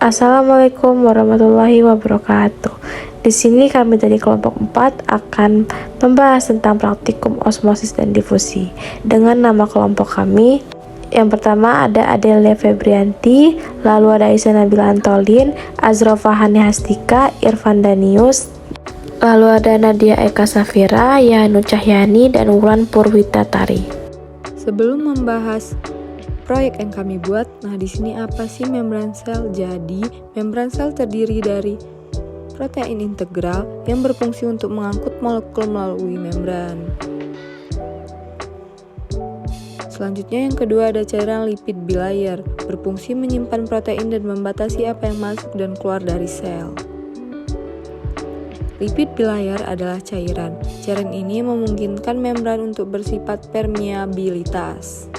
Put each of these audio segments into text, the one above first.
Assalamualaikum warahmatullahi wabarakatuh. Di sini kami dari kelompok 4 akan membahas tentang praktikum osmosis dan difusi dengan nama kelompok kami. Yang pertama ada Adelia Febrianti, lalu ada Aisyah Nabila Antolin, Azrofa Hani Hastika, Irfan Danius, lalu ada Nadia Eka Safira, Yanu Cahyani, dan Wulan Purwita Tari. Sebelum membahas proyek yang kami buat, di sini apa sih membran sel? Jadi, membran sel terdiri dari protein integral yang berfungsi untuk mengangkut molekul melalui membran. Selanjutnya yang kedua ada cairan lipid bilayer, berfungsi menyimpan protein dan membatasi apa yang masuk dan keluar dari sel. Lipid bilayer adalah cairan. Cairan ini memungkinkan membran untuk bersifat permeabilitas.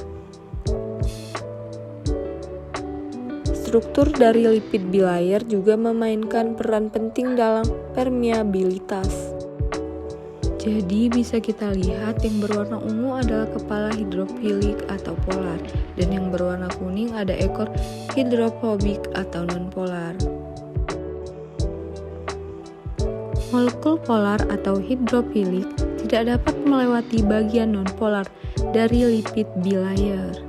Struktur dari lipid bilayer juga memainkan peran penting dalam permeabilitas. Jadi bisa kita lihat yang berwarna ungu adalah kepala hidrofilik atau polar, dan yang berwarna kuning ada ekor hidrofobik atau nonpolar. Molekul polar atau hidrofilik tidak dapat melewati bagian nonpolar dari lipid bilayer.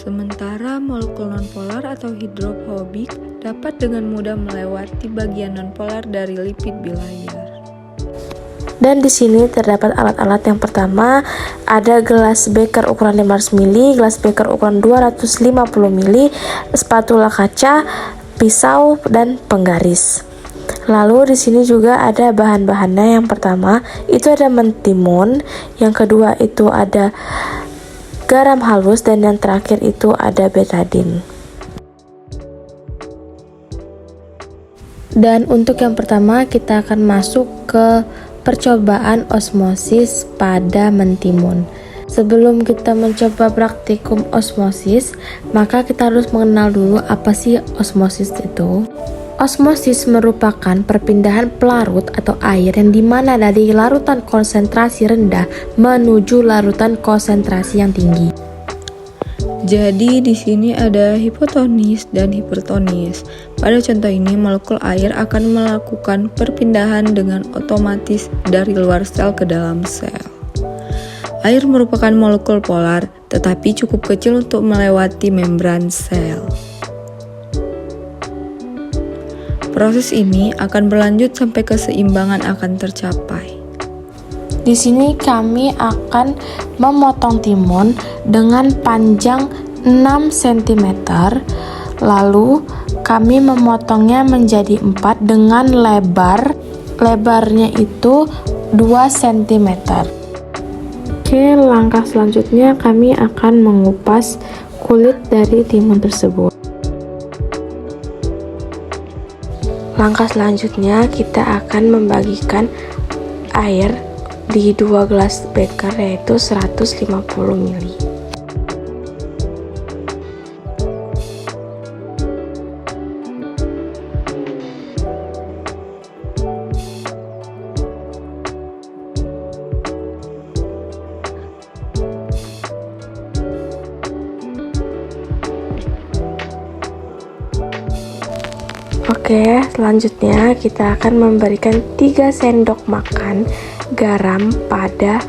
Sementara molekul nonpolar atau hidrofobik dapat dengan mudah melewati bagian nonpolar dari lipid bilayer. Dan di sini terdapat alat-alat. Yang pertama ada gelas beker ukuran 500 ml, gelas beker ukuran 250 ml, spatula kaca, pisau, dan penggaris. Lalu di sini juga ada bahan-bahannya. Yang pertama itu ada mentimun, yang kedua itu ada garam halus, dan yang terakhir itu ada betadin. Dan untuk yang pertama kita akan masuk ke percobaan osmosis pada mentimun. Sebelum kita mencoba praktikum osmosis, maka kita harus mengenal dulu apa sih osmosis itu. Osmosis merupakan perpindahan pelarut atau air yang dimana dari larutan konsentrasi rendah menuju larutan konsentrasi yang tinggi. Jadi di sini ada hipotonis dan hipertonis. Pada contoh ini molekul air akan melakukan perpindahan dengan otomatis dari luar sel ke dalam sel. Air merupakan molekul polar, tetapi cukup kecil untuk melewati membran sel. Proses ini akan berlanjut sampai keseimbangan akan tercapai. Di sini kami akan memotong timun dengan panjang 6 cm. Lalu kami memotongnya menjadi 4 dengan lebarnya itu 2 cm. Oke, langkah selanjutnya kami akan mengupas kulit dari timun tersebut. Langkah selanjutnya kita akan membagikan air di 2 gelas beker yaitu 150 ml. Oke, selanjutnya kita akan memberikan 3 sendok makan garam pada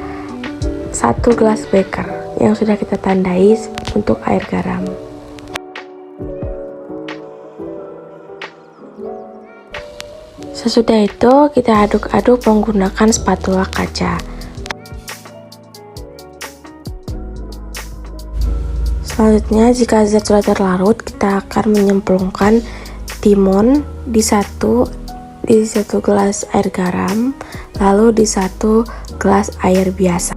1 gelas beker yang sudah kita tandai untuk air garam. Sesudah itu kita aduk-aduk menggunakan spatula kaca. Selanjutnya jika zat sudah terlarut, kita akan menyemplungkan timun di satu gelas air garam, lalu di 1 gelas air biasa.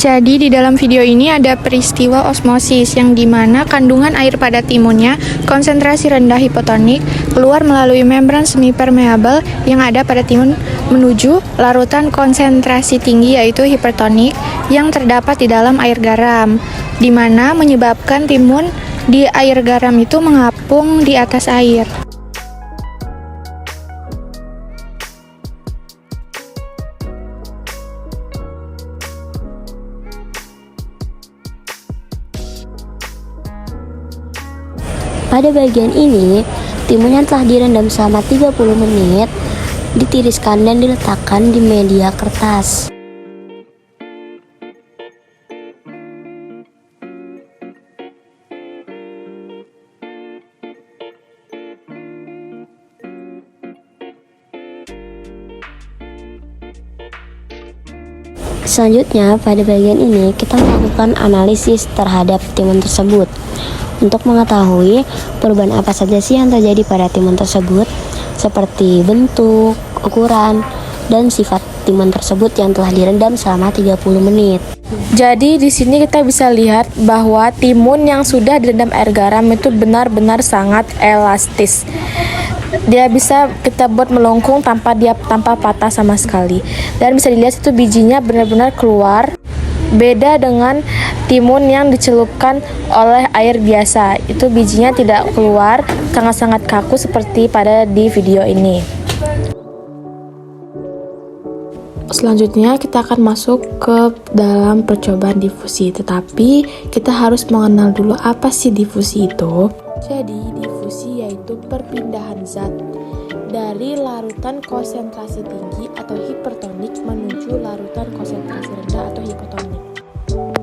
Jadi di dalam video ini ada peristiwa osmosis yang dimana kandungan air pada timunnya konsentrasi rendah hipotonik keluar melalui membran semi-permeabel yang ada pada timun menuju larutan konsentrasi tinggi yaitu hipertonik yang terdapat di dalam air garam, dimana menyebabkan timun di air garam itu mengapung di atas air. Pada bagian ini, timun yang telah direndam selama 30 menit ditiriskan dan diletakkan di media kertas. Selanjutnya, pada bagian ini kita melakukan analisis terhadap timun tersebut untuk mengetahui perubahan apa saja sih yang terjadi pada timun tersebut, seperti bentuk, ukuran, dan sifat timun tersebut yang telah direndam selama 30 menit. Jadi di sini kita bisa lihat bahwa timun yang sudah direndam air garam itu benar-benar sangat elastis. Dia bisa kita buat melengkung tanpa patah sama sekali. Dan bisa dilihat itu bijinya benar-benar keluar. Beda dengan timun yang dicelupkan oleh air biasa. Itu bijinya tidak keluar, sangat-sangat kaku seperti pada di video ini. Selanjutnya kita akan masuk ke dalam percobaan difusi. Tetapi kita harus mengenal dulu apa sih difusi itu. Jadi difusi yaitu perpindahan zat dari larutan konsentrasi tinggi atau hipertonik menuju larutan konsentrasi rendah atau hipotonik.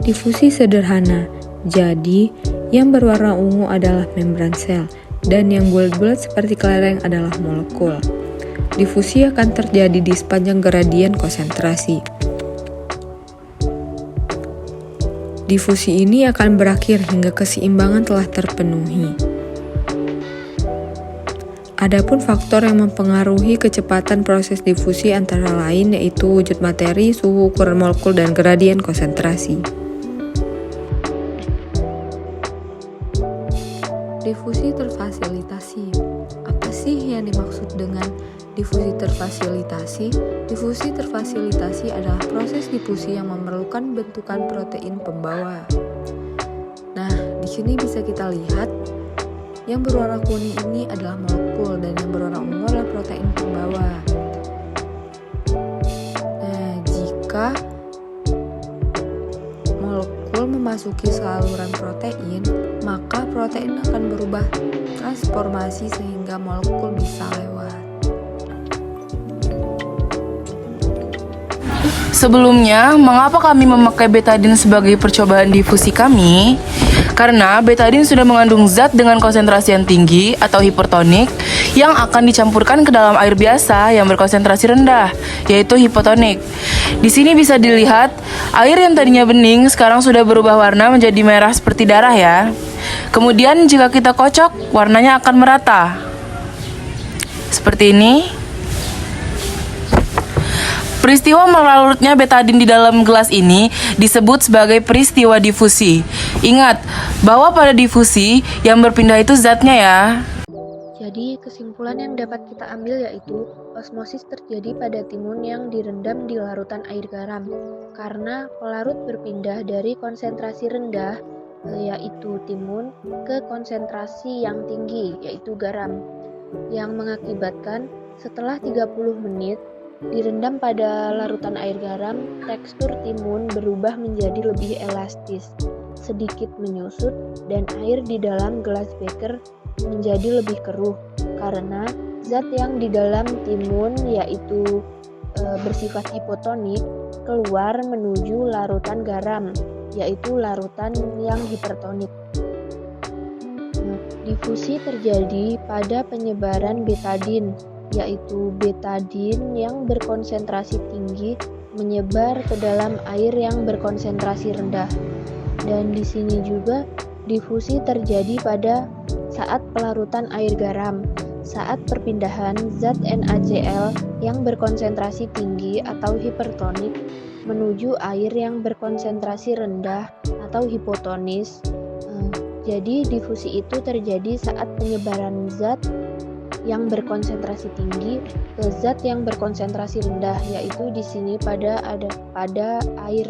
Difusi sederhana, jadi yang berwarna ungu adalah membran sel dan yang bulat-bulat seperti kelereng adalah molekul. Difusi akan terjadi di sepanjang gradien konsentrasi. Difusi ini akan berakhir hingga keseimbangan telah terpenuhi. Adapun faktor yang mempengaruhi kecepatan proses difusi antara lain yaitu wujud materi, suhu, ukuran molekul, dan gradien konsentrasi. Difusi terfasilitasi. Apa sih yang dimaksud dengan difusi terfasilitasi? Difusi terfasilitasi adalah proses difusi yang memerlukan bentukan protein pembawa. Nah, di sini bisa kita lihat yang berwarna kuning ini adalah molekul dan yang berwarna ungu adalah protein pembawa. Nah, jika molekul memasuki saluran protein, maka protein akan berubah transformasi sehingga molekul bisa lewat. Sebelumnya, mengapa kami memakai betadine sebagai percobaan difusi kami? Karena betadine sudah mengandung zat dengan konsentrasi yang tinggi atau hipertonik yang akan dicampurkan ke dalam air biasa yang berkonsentrasi rendah, yaitu hipotonik. Di sini bisa dilihat, air yang tadinya bening sekarang sudah berubah warna menjadi merah seperti darah ya. Kemudian jika kita kocok, warnanya akan merata. Seperti ini. Peristiwa melarutnya betadine di dalam gelas ini disebut sebagai peristiwa difusi. Ingat bahwa pada difusi yang berpindah itu zatnya ya. Jadi kesimpulan yang dapat kita ambil yaitu osmosis terjadi pada timun yang direndam di larutan air garam karena pelarut berpindah dari konsentrasi rendah yaitu timun ke konsentrasi yang tinggi yaitu garam yang mengakibatkan setelah 30 menit direndam pada larutan air garam, tekstur timun berubah menjadi lebih elastis, sedikit menyusut, dan air di dalam gelas beker menjadi lebih keruh karena zat yang di dalam timun yaitu bersifat hipotonik keluar menuju larutan garam yaitu larutan yang hipertonik. Difusi terjadi pada penyebaran betadine yaitu betadine yang berkonsentrasi tinggi menyebar ke dalam air yang berkonsentrasi rendah. Dan di sini juga difusi terjadi pada saat pelarutan air garam, saat perpindahan zat NaCl yang berkonsentrasi tinggi atau hipertonik menuju air yang berkonsentrasi rendah atau hipotonis. Jadi difusi itu terjadi saat penyebaran zat yang berkonsentrasi tinggi ke zat yang berkonsentrasi rendah, yaitu di sini pada air.